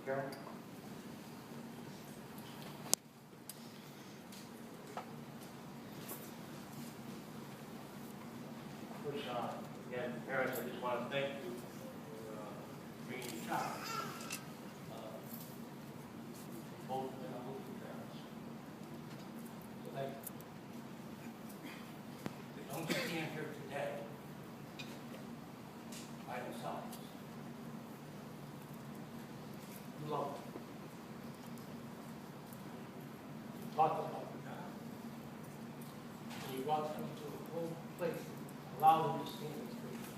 Carol? Which, again, parents, I just want to thank you for bringing your child. Both of them are moving parents. So thank you. They don't stand here today by themselves. You love them. You taught them about God. And you brought them to a whole place. Allow them to stand in faith.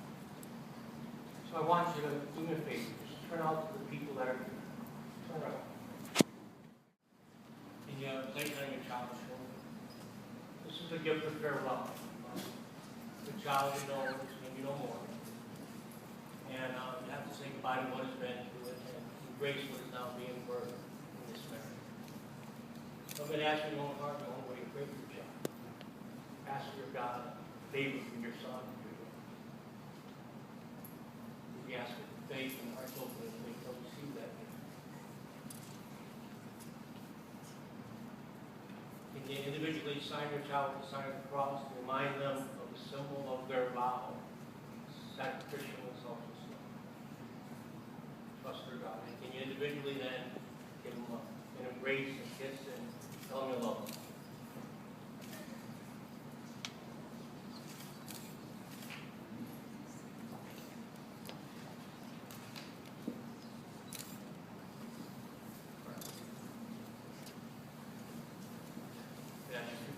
So I want you to do me a favor. Just turn out to the people that are here. Turn around. And you place it on your child's shoulder. This is a gift of farewell. The child you know is when you know more. And you have to say goodbye to what has been to it and embrace what is now being birthed in this marriage. So I'm going to ask you in your own heart, in your own way, to pray for your child. Ask for your God, favor from your son. We ask for faith and hearts open and we can receive that gift. Can you individually sign your child with the sign of the cross to remind them of the symbol of their vow, sacrificial and selfless love? Trust their God. And can you individually then give them an embrace and kiss and tell them you love them?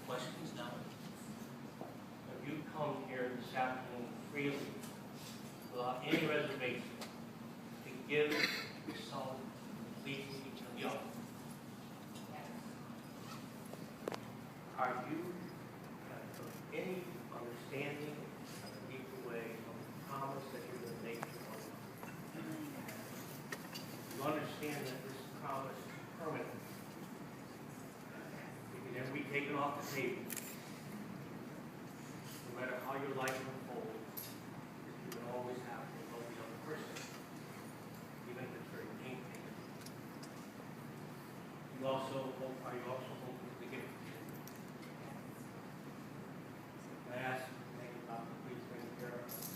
Questions now. Have you come here this afternoon freely, without any reservation, to give yourself completely to the other? Are you of any understanding of a deeper way of the promise that you're going to make to one another? You understand that this promise is permanent. And we take it off the table. No matter how your life unfolds, you can always have to love the other person, even if it's very painful. Are you also hoping to give it to you? I ask you to make it up, please bring care of us.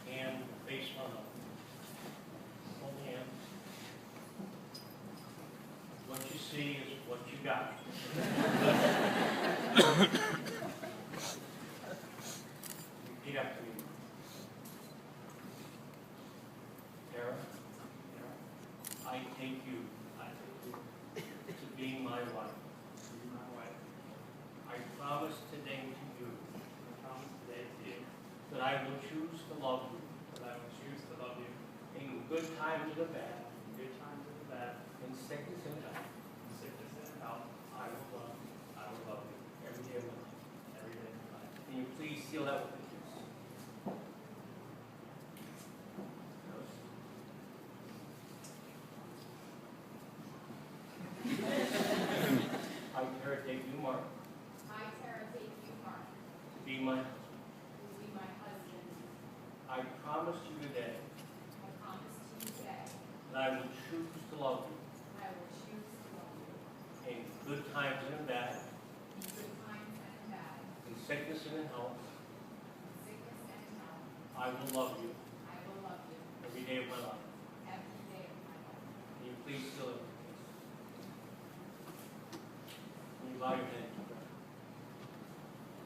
And face one up. Hold hands. What you see is what you got. Repeat after me. Tara, I take you to be my wife. I promise today to you that I will choose to love you. In good times and the bad. In sickness and health. I will love you. Every day of my life. Can you please seal that with a kiss? I, Tara, take you, Mark. To be my husband. I promise you today. That I will choose to love you. In good times and in bad. In sickness and in health. I will love you. Every day of my life. Can you please seal it? Can you bow your head?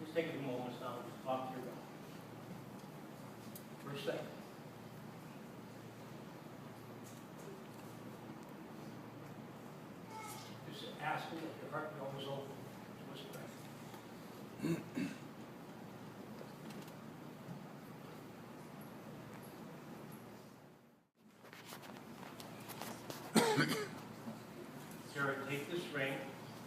Just take a few moments now and just talk to your God. First thing. Just ask him if your heart always open to his presence. Jared, take this ring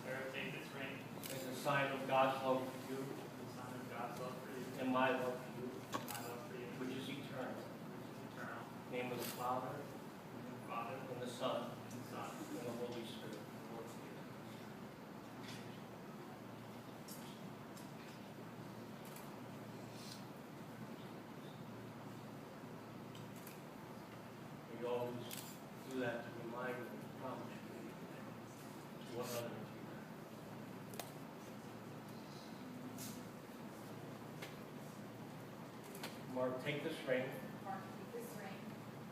Jared, take this ring as a sign of God's love for you as a sign of God's love for you and my love for you, and my love for you, which is eternal. which is eternal. In the name of the Father, In the Father, and the Son, and the Son, and the Holy Spirit. and the Holy Spirit. We always do that to remind them of the promise we made to one another. Mark, take this ring Mark, take this ring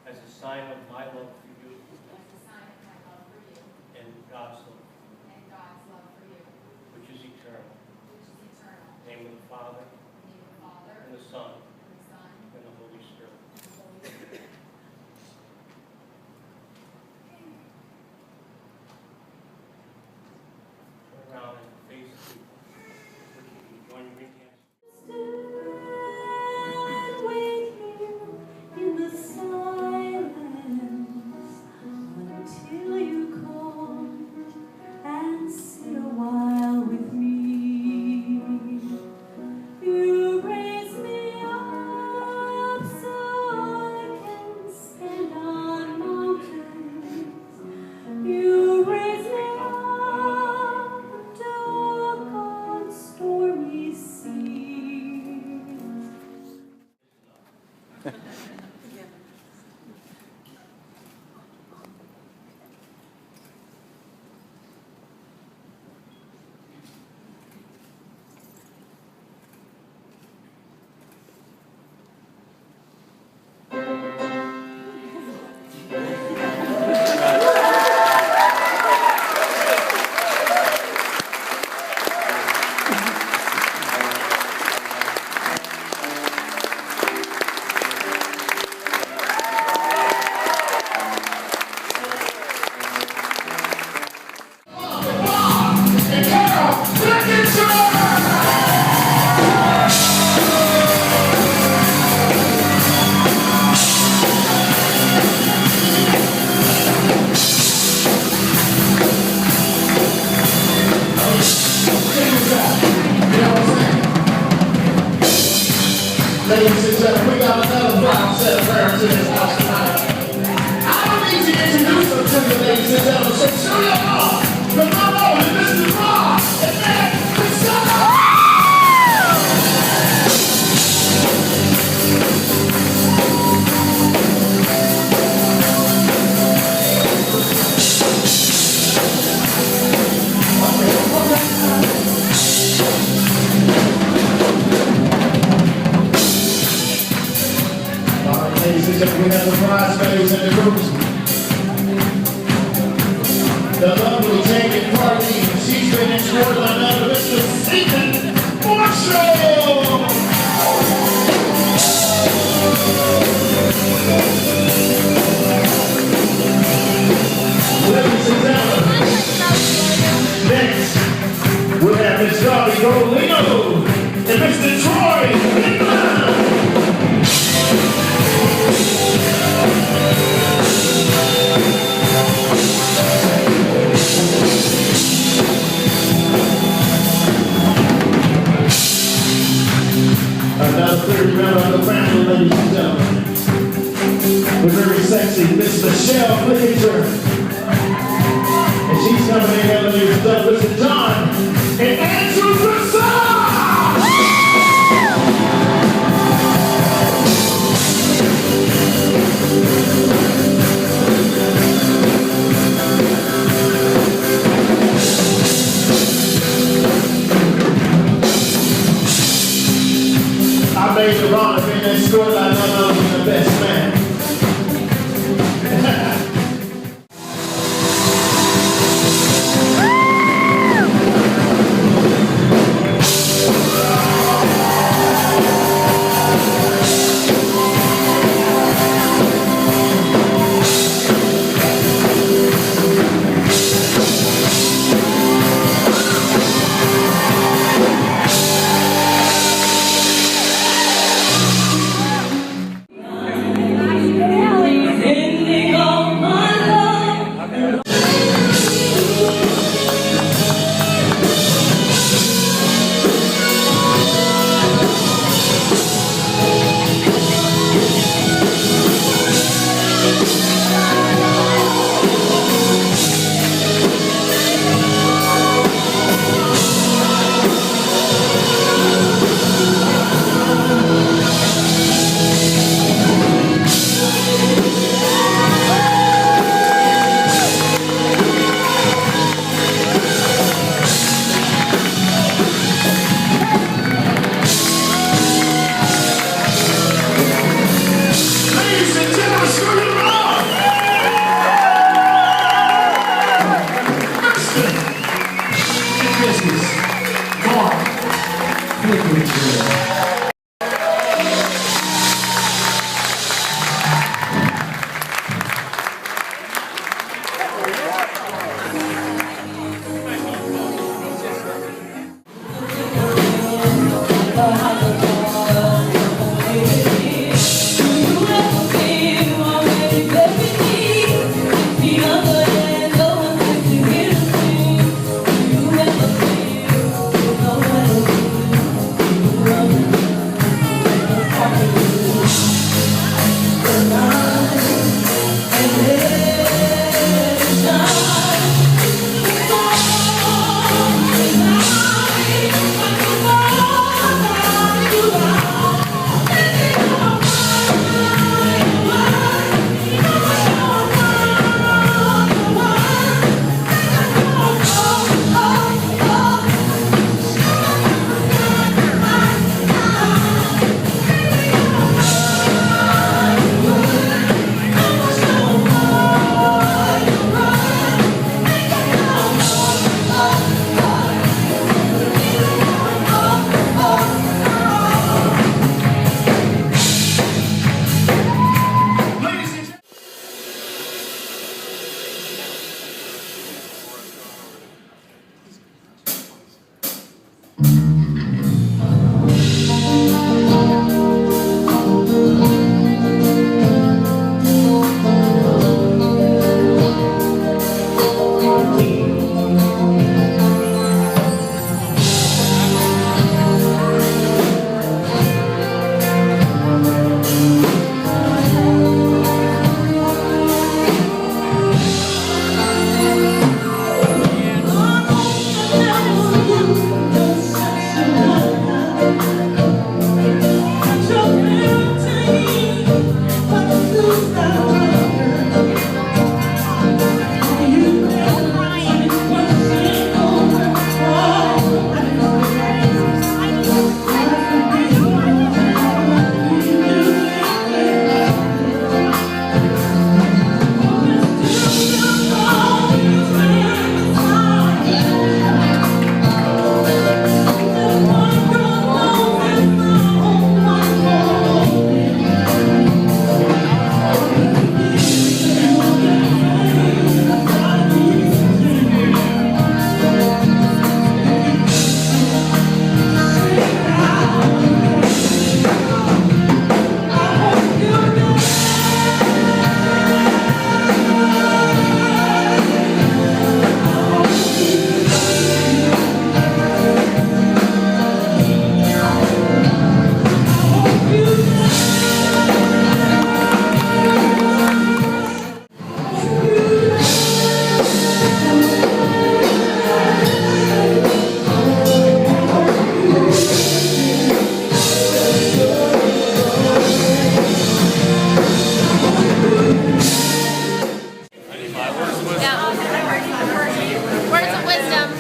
as a sign of my love for you as a sign of my love for you and God's love, and God's love for you, which is eternal. which is eternal. In the name of the Father, In the name of the Father, and the Son, and the Son, and the Holy Spirit. and the Holy Spirit. Turn around and face the people. Join your ring hands. In the silence until you come and sit a while with me. You raise me up so I can stand on mountains. You raise me up to walk on stormy seas. Ladies and gentlemen, we got another fine set of parents in this house tonight. I don't need to introduce them to you, ladies and gentlemen, so show your love. The one only Mr. Ross and then Fiscella. Ladies and gentlemen, we have the bridesmaids in the group. The lovely Jamie Party, she's been escorted by none other Mr. Stephen Marshall. Ladies and gentlemen, next we have Miss Darby Golino and Mr. Troy England. Another third member of the family, ladies and gentlemen. The very sexy Miss Michelle Flickinger. And she's coming in here with Douglas and John and Andrew Fiscella. I made the wrong of being escorted by none other than the best man.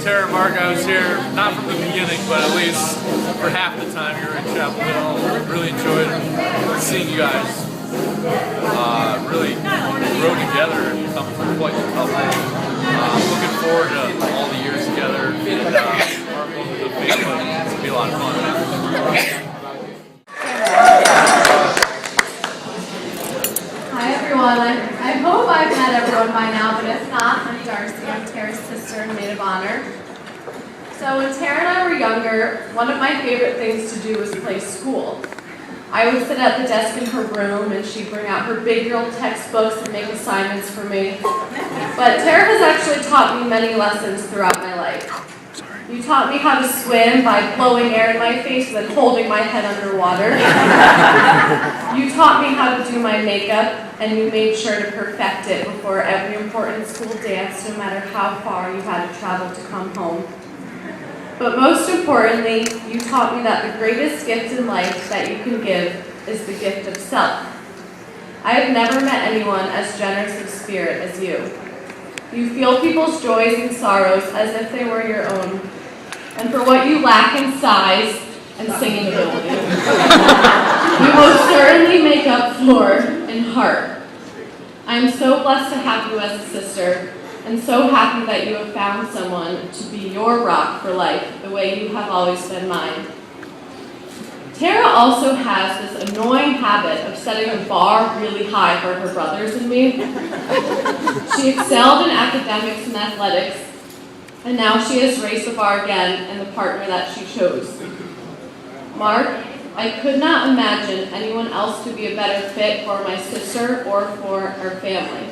Tara and Mark, I was here not from the beginning, but at least for half the time you were in Chapel Hill. Really enjoyed seeing you guys. Really grow together and become quite a couple. Looking forward to all the years together and our move to the family. It's going to be a lot of fun. Hi everyone, I hope I've met everyone by now, but if not, I'm Darcy. I'm Tara's sister and maid of honor. So when Tara and I were younger, one of my favorite things to do was play school. I would sit at the desk in her room and she'd bring out her big girl textbooks and make assignments for me. But Tara has actually taught me many lessons throughout my life. You taught me how to swim by blowing air in my face and then holding my head underwater. You taught me how to do my makeup, and you made sure to perfect it before every important school dance, no matter how far you had to travel to come home. But most importantly, you taught me that the greatest gift in life that you can give is the gift of self. I have never met anyone as generous of spirit as you. You feel people's joys and sorrows as if they were your own. And for what you lack in size and singing ability, you most certainly make up for in heart. I am so blessed to have you as a sister, and so happy that you have found someone to be your rock for life, the way you have always been mine. Tara also has this annoying habit of setting the bar really high for her brothers and me. She excelled in academics and athletics, and now she has raised the bar again in the partner that she chose. Mark, I could not imagine anyone else to be a better fit for my sister or for our family.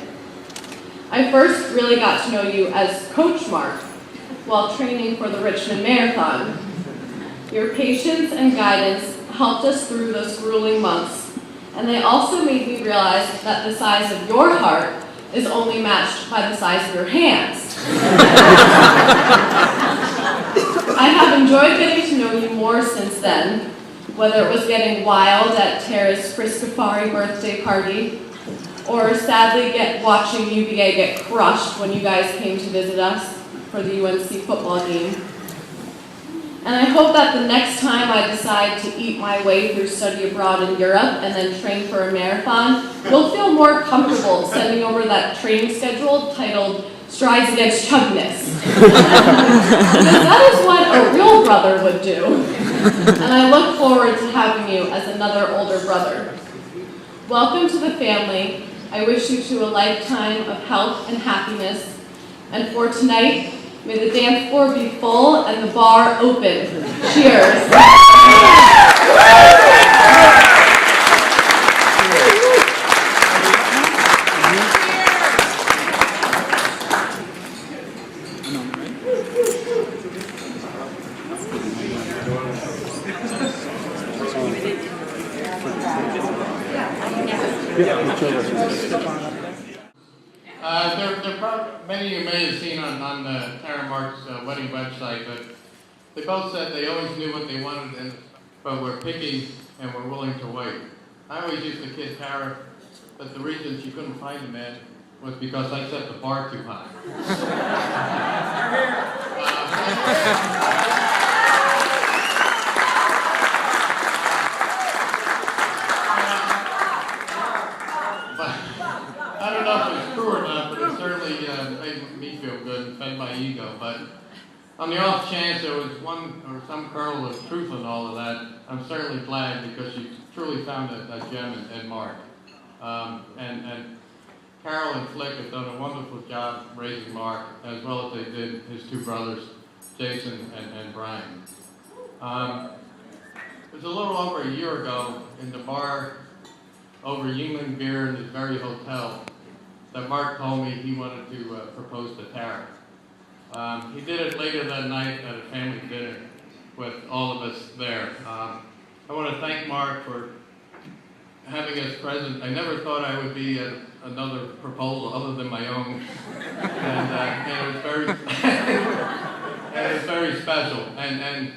I first really got to know you as Coach Mark while training for the Richmond Marathon. Your patience and guidance helped us through those grueling months, and they also made me realize that the size of your heart is only matched by the size of your hands. I have enjoyed getting to know you more since then, whether it was getting wild at Tara's Friscafari birthday party, or sadly watching UVA get crushed when you guys came to visit us for the UNC football game. And I hope that the next time I decide to eat my way through study abroad in Europe and then train for a marathon, you'll feel more comfortable sending over that training schedule titled Strides Against Chubness. Because that is what a real brother would do. And I look forward to having you as another older brother. Welcome to the family. I wish you to a lifetime of health and happiness. And for tonight, may the dance floor be full and the bar open. Cheers. Many of you may have seen on Tara and Mark's wedding website, but they both said they always knew what they wanted, but were picky and were willing to wait. I always used to kid Tara that the reason she couldn't find a man was because I set the bar too high. I don't know if it's true or not, but it certainly made me feel good and fed my ego. But on the off chance there was one or some kernel of truth in all of that, I'm certainly glad because she truly found a gem in Mark. And Carol and Flick have done a wonderful job raising Mark, as well as they did his two brothers, Jason and Brian. It was a little over a year ago in the bar over Yingling beer in this very hotel that Mark told me he wanted to propose to Tara. He did it later that night at a family dinner with all of us there. I want to thank Mark for having us present. I never thought I would be at another proposal other than my own, and it was very, and it was very special. And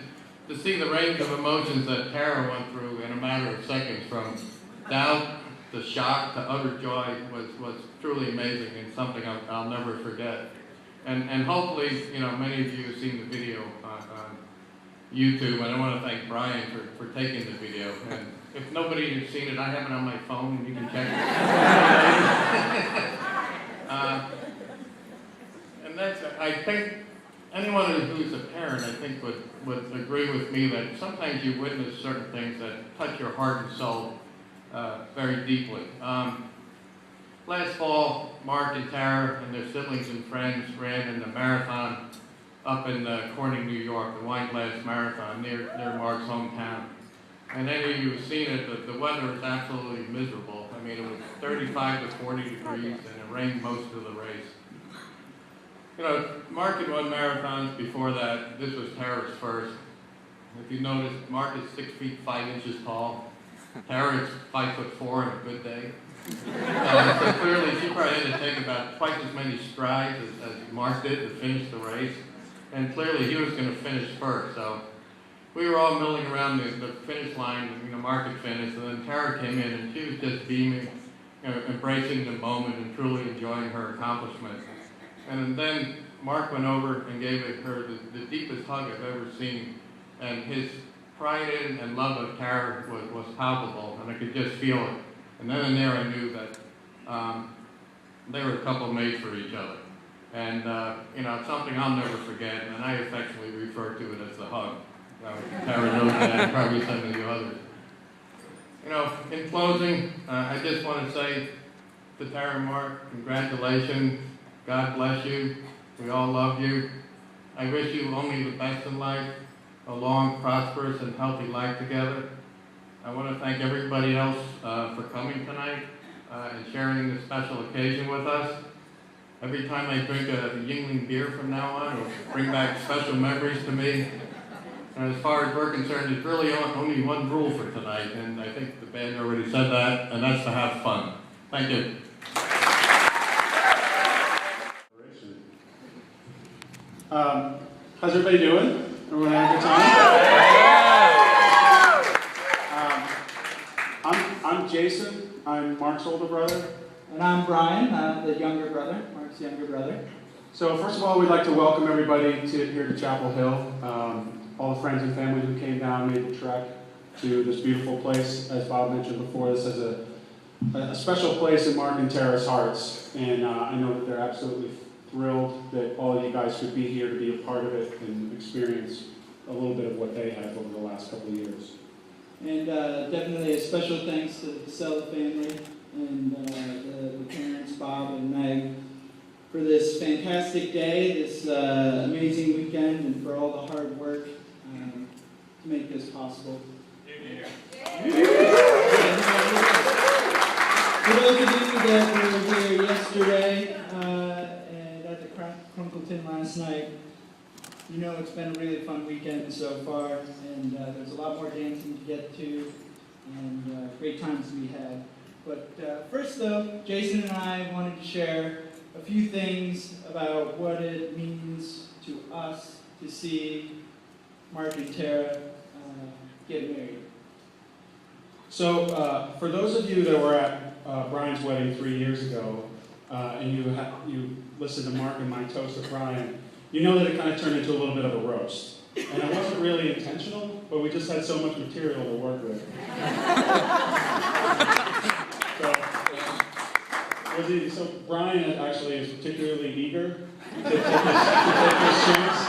to see the range of emotions that Tara went through in a matter of seconds, from doubt to shock to utter joy, was truly amazing and something I'll never forget. And hopefully, you know, many of you have seen the video on YouTube, and I want to thank Brian for taking the video. And if nobody has seen it, I have it on my phone, and you can check it. And that's, I think, anyone who's a parent, I think, would agree with me that sometimes you witness certain things that touch your heart and soul very deeply. Last fall, Mark and Tara and their siblings and friends ran in the marathon up in Corning, New York, the Wine Glass Marathon near Mark's hometown. And any of you who've seen it, the weather was absolutely miserable. I mean, it was 35 to 40 degrees, and it rained most of the race. You know, Mark had won marathons before that. This was Tara's first. If you notice, Mark is 6 feet 5 inches tall. Tara is 5'4" on a good day. So clearly, she probably had to take about twice as many strides as Mark did to finish the race. And clearly, he was going to finish first. So we were all milling around the finish line. You know, Mark had finished, and then Tara came in, and she was just beaming, you know, embracing the moment and truly enjoying her accomplishment. And then Mark went over and gave her the deepest hug I've ever seen. And his pride in and love of Tara was palpable, and I could just feel it. And then and there I knew that they were a couple made for each other. And, you know, it's something I'll never forget, and I affectionately refer to it as the hug. Tara knows that, and probably some of you others. You know, in closing, I just want to say to Tara and Mark, congratulations. God bless you. We all love you. I wish you only the best in life, a long, prosperous, and healthy life together. I want to thank everybody else for coming tonight and sharing this special occasion with us. Every time I drink a Yingling beer from now on, it'll bring back special memories to me. And as far as we're concerned, there's really only one rule for tonight, and I think the band already said that, and that's to have fun. Thank you. How's everybody doing? Everyone having a good time? I'm Jason. I'm Mark's older brother. And I'm Brian, the younger brother, Mark's younger brother. So first of all, we'd like to welcome everybody here to Chapel Hill. All the friends and family who came down, made the trek to this beautiful place. As Bob mentioned before, this is a special place in Mark and Tara's hearts. And I know that they're absolutely thrilled that all of you guys could be here to be a part of it and experience a little bit of what they have over the last couple of years. And definitely a special thanks to the Fiscella family and the parents, Bob and Meg, for this fantastic day, this amazing weekend, and for all the hard work to make this possible. For those of you that were here yesterday and at the Crunkleton last night, you know it's been a really fun weekend so far, and there's a lot more dancing to get to, and great times to be had. But first though, Jason and I wanted to share a few things about what it means to us to see Mark and Tara get married. So for those of you that were at Brian's wedding 3 years ago, and you listened to Mark and my toast of Brian, you know that it kind of turned into a little bit of a roast. And it wasn't really intentional, but we just had so much material to work with. So Brian actually is particularly eager to take his chance.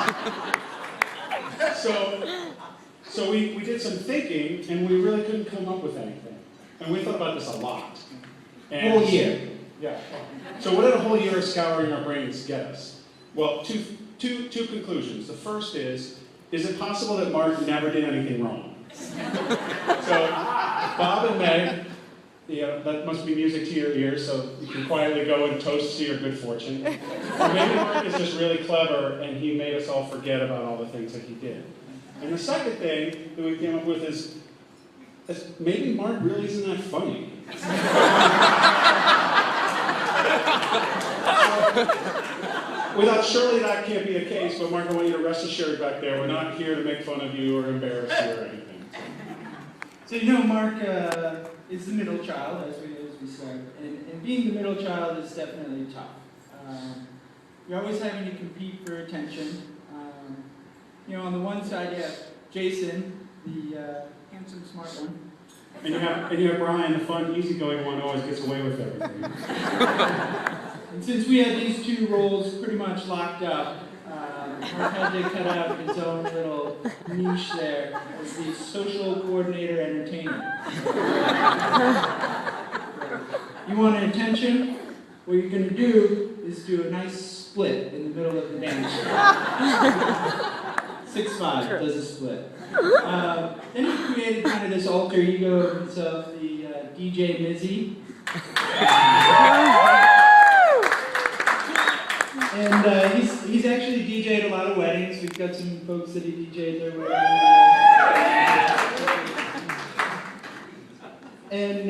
So we did some thinking, and we really couldn't come up with anything. And we thought about this a lot. And Whole year. Yeah. So what did a whole year of scouring our brains get us? Well, two conclusions. The first is it possible that Mark never did anything wrong? So Bob and Meg, that must be music to your ears, so you can quietly go and toast to your good fortune. Or maybe Mark is just really clever, and he made us all forget about all the things that he did. And the second thing that we came up with is maybe Mark really isn't that funny. Surely that can't be the case, but Mark, I want you to rest assured back there, we're not here to make fun of you or embarrass you or anything. So you know Mark is the middle child, as we said, and being the middle child is definitely tough. you're always having to compete for attention. You know, on the one side you have Jason, the handsome, smart one. And you have Brian, the fun, easygoing one, who always gets away with everything. And since we had these two roles pretty much locked up, Mark had to cut out his own little niche there as the social coordinator entertainer. You want attention? What you're going to do is do a nice split in the middle of the dance. 6'5", does a split. Then he created kind of this alter ego of himself, the DJ Mizzy. And he's actually DJ'd a lot of weddings. We've got some folks that he DJ'd their wedding. And,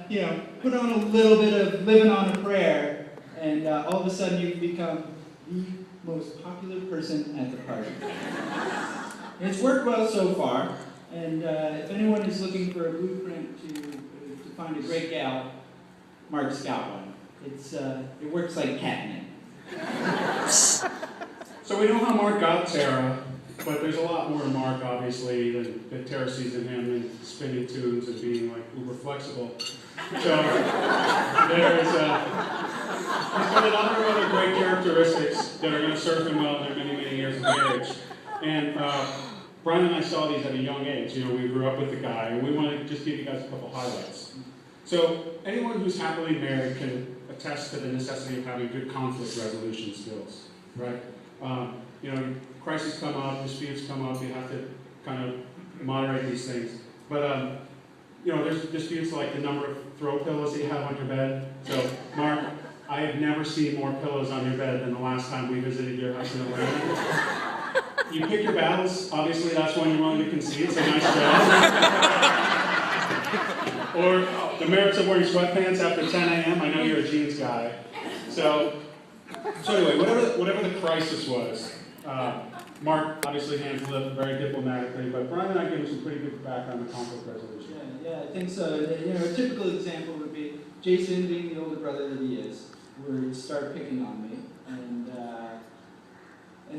you know, put on a little bit of Living on a Prayer, and all of a sudden you've become the most popular person at the party. And it's worked well so far, and if anyone is looking for a blueprint to find a great gal, Mark's got one. It works like catnip. So we know how Mark got Tara, but there's a lot more to Mark, obviously, than Tara sees in him and spinning tunes and being like uber flexible. So there's he's got a number of other great characteristics that are going to serve him well in their many, many years of marriage. And Brian and I saw these at a young age. You know, we grew up with the guy, and we want to just give you guys a couple highlights. So anyone who's happily married can attest to the necessity of having good conflict resolution skills, right? You know, crises come up, disputes come up, you have to kind of moderate these things. But, you know, there's disputes like the number of throw pillows that you have on your bed. So, Mark, I have never seen more pillows on your bed than the last time we visited your house in Atlanta. You pick your battles. Obviously, that's when you're willing to concede. It's a nice job. Or the merits of wearing sweatpants after 10 a.m. I know you're a jeans guy. So anyway, whatever the crisis was, Mark obviously handled it very diplomatically, but Brian and I gave him some pretty good background on conflict resolution. Yeah, I think so. You know, a typical example would be Jason, being the older brother that he is, would start picking on me, and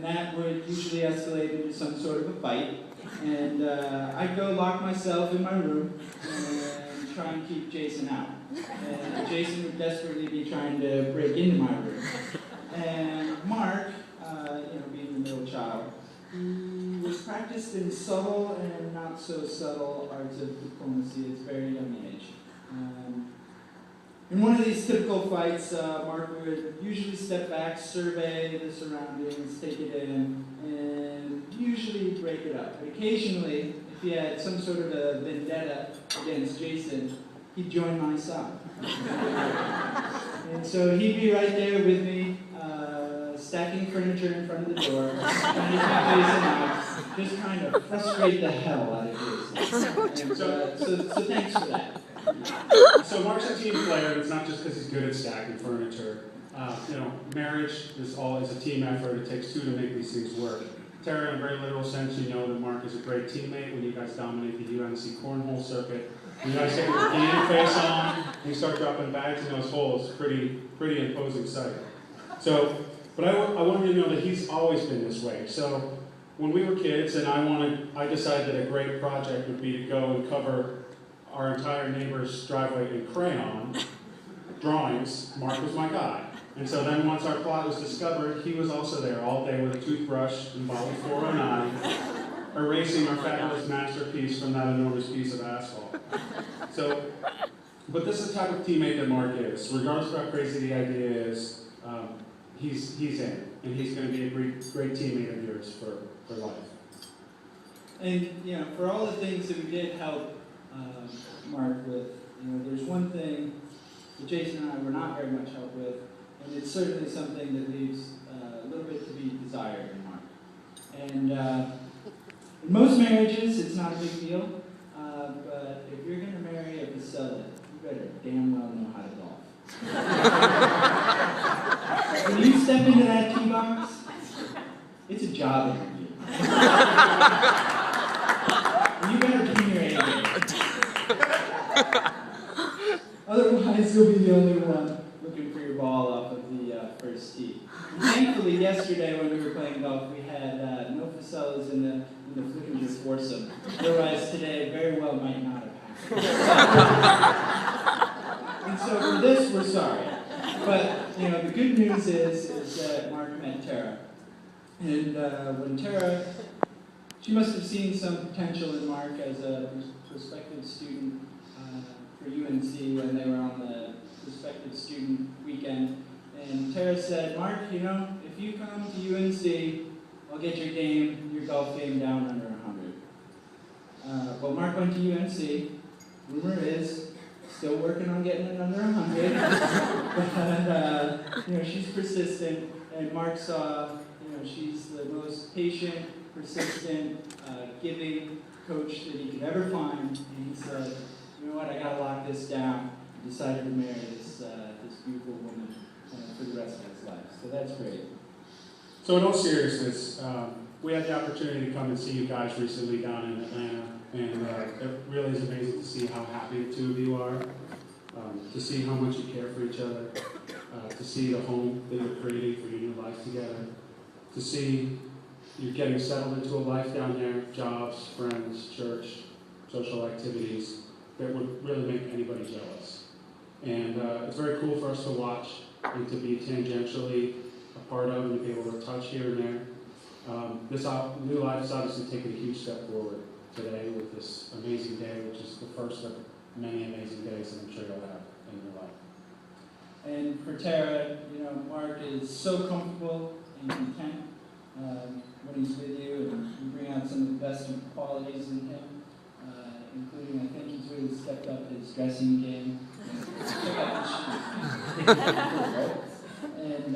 that would usually escalate into some sort of a fight. And I'd go lock myself in my room and try and keep Jason out. And Jason would desperately be trying to break into my room. And Mark, you know, being the middle child, he was practiced in subtle and not so subtle arts of diplomacy at a very young age. In one of these typical fights, Mark would usually step back, survey the surroundings, take it in, and usually break it up. But occasionally, if he had some sort of a vendetta against Jason, he'd join my side. And so he'd be right there with me, stacking furniture in front of the door, trying to keep Jason out, just trying to frustrate the hell out of Jason. And, so thanks for that. So Mark's a team player, and it's not just because he's good at stacking furniture. You know, marriage is a team effort. It takes two to make these things work. Tara, in a very literal sense, you know that Mark is a great teammate when you guys dominate the UNC cornhole circuit. You guys get your game face on, and you start dropping bags in those holes. Pretty imposing sight. So, but I want you to know that he's always been this way. So when we were kids, and I decided that a great project would be to go and cover our entire neighbor's driveway in crayon drawings. Mark was my guy. And so then once our plot was discovered, he was also there all day with a toothbrush and bottle 409, erasing our fabulous masterpiece from that enormous piece of asphalt. So, but this is the type of teammate that Mark is. Regardless of how crazy the idea is, he's in. And he's going to be a great teammate of yours for life. And, you know, for all the things that we did help Mark with, you know, there's one thing that Jason and I were not very much help with, and it's certainly something that leaves a little bit to be desired in Mark. And in most marriages, it's not a big deal, but if you're going to marry a Fiscella, you better damn well know how to golf. When you step into that tee box, it's a job interview. You better bring your A game. Otherwise, you'll be the only one looking for your ball off of the first tee. Thankfully, yesterday when we were playing golf, we had no Ficellas in the Flickinger foursome. Otherwise today very well might not have happened. And so for this, we're sorry. But, you know, the good news is that Mark met Tara. And when Tara, she must have seen some potential in Mark as a prospective student for UNC when they were on the prospective student weekend. And Tara said, Mark, you know, if you come to UNC, I'll get your golf game down under 100. Well, Mark went to UNC. Rumor is, still working on getting it under 100. But, you know, she's persistent. And Mark saw, you know, she's the most patient, persistent, giving coach that he could ever find. And he said, you know what, I gotta lock this down. He decided to marry this beautiful woman for the rest of his life. So that's great. So in all seriousness, we had the opportunity to come and see you guys recently down in Atlanta, and it really is amazing to see how happy the two of you are, to see how much you care for each other, to see the home that you're creating for your new life together, to see you're getting settled into a life down there, jobs, friends, church, social activities that would really make anybody jealous. And it's very cool for us to watch and to be tangentially a part of and to be able to touch here and there. This new life has obviously taken a huge step forward today with this amazing day, which is the first of many amazing days that I'm sure you'll have in your life. And for Tara, you know, Mark is so comfortable and content when he's with you, and you bring out some of the best qualities in him, including, I think he's really stepped up his dressing game. Check out his shoes. And,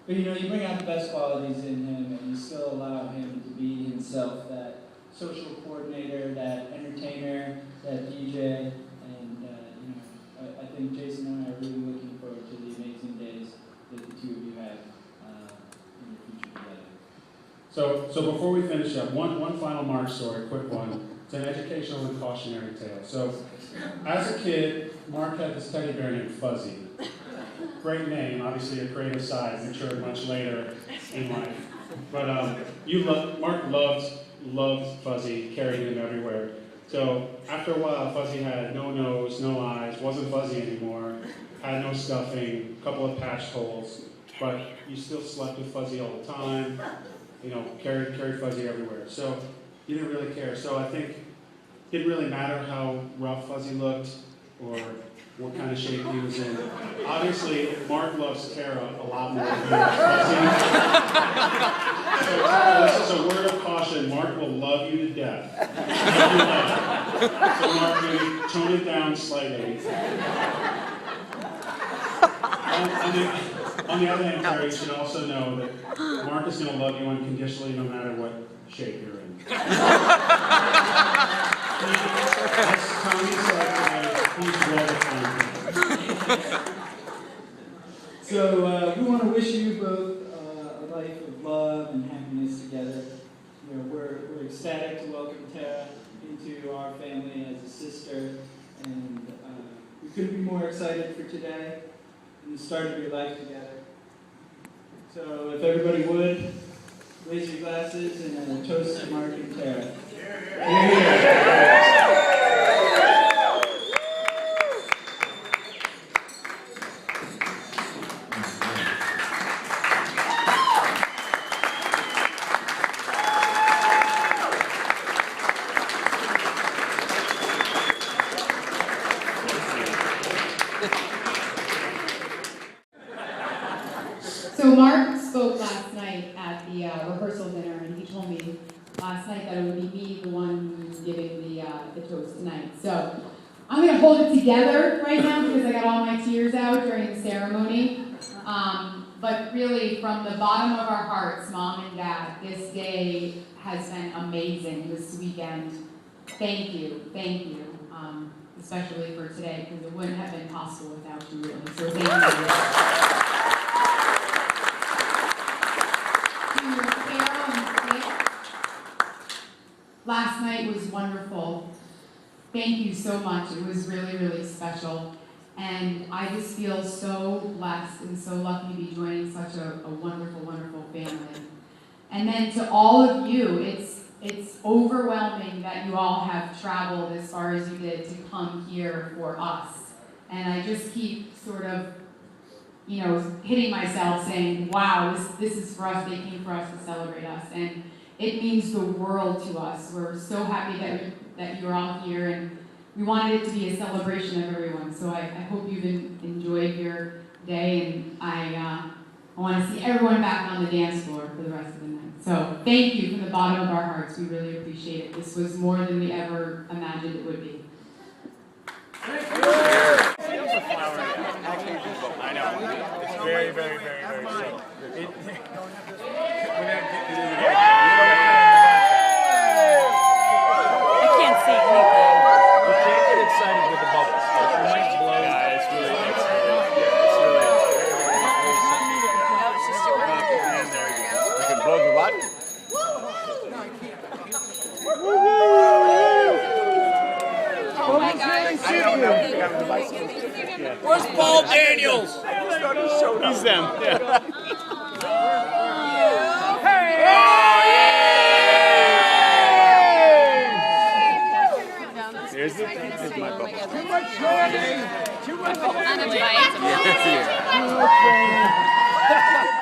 but you know, you bring out the best qualities in him, and you still allow him to be himself, that social coordinator, that entertainer, that DJ, and you know, I think Jason and I are really looking forward to the amazing days that the two of you have in the future together. So before we finish up, one final Mark story, quick one. It's an educational and cautionary tale. So as a kid, Mark had this teddy bear named Fuzzy. Great name, obviously a creative side, matured much later in life. But Mark loved Fuzzy, carried him everywhere. So after a while, Fuzzy had no nose, no eyes, wasn't fuzzy anymore, had no stuffing, a couple of patched holes, but you still slept with Fuzzy all the time, you know, carried Fuzzy everywhere. So you didn't really care. So I think it didn't really matter how rough Fuzzy looked or what kind of shape he was in. Obviously, Mark loves Tara a lot more than he loves Fuzzy. So this is a word of caution. Mark will love you to death. So Mark, maybe tone it down slightly. On the other hand, Tara, you should also know that Mark is going to love you unconditionally no matter what shape you're in. As Tony said today, he's well defined. So we want to wish you both a life of love and happiness together. You know, we're ecstatic to welcome Tara into our family as a sister, and we couldn't be more excited for today and the start of your life together. So if everybody would, raise your glasses and a toast to Mark and Tara. So Mark spoke last night at the rehearsal dinner, and he told me last night that it would be me, the one who's giving the toast tonight. So I'm going to hold it together right now because I got all my tears out during the ceremony. But really, from the bottom of our hearts, Mom and Dad, this day has been amazing this weekend. Thank you, especially for today, because it wouldn't have been possible without you, really. So thank you. Last night was wonderful. Thank you so much. It was really, really special. And I just feel so blessed and so lucky to be joining such a wonderful, wonderful family. And then to all of you, it's overwhelming that you all have traveled as far as you did to come here for us. And I just keep sort of, you know, hitting myself saying, wow, this is for us, they came for us to celebrate us. And it means the world to us. We're so happy that you're all here, and we wanted it to be a celebration of everyone. So I hope you've enjoyed your day, and I want to see everyone back on the dance floor for the rest of the night. So thank you from the bottom of our hearts. We really appreciate it. This was more than we ever imagined it would be. I know. It's very, very, very, very chill. I can't see anything. You can't get excited with the bubbles. You might blow. Yeah, it's really nice. It's really and there you go. You can blow the what? Oh my gosh. I don't know if you got the bicycles. Yeah. Where's Paul Daniels? He's them. Yeah. Here's my bubble. Too much training. Too much training.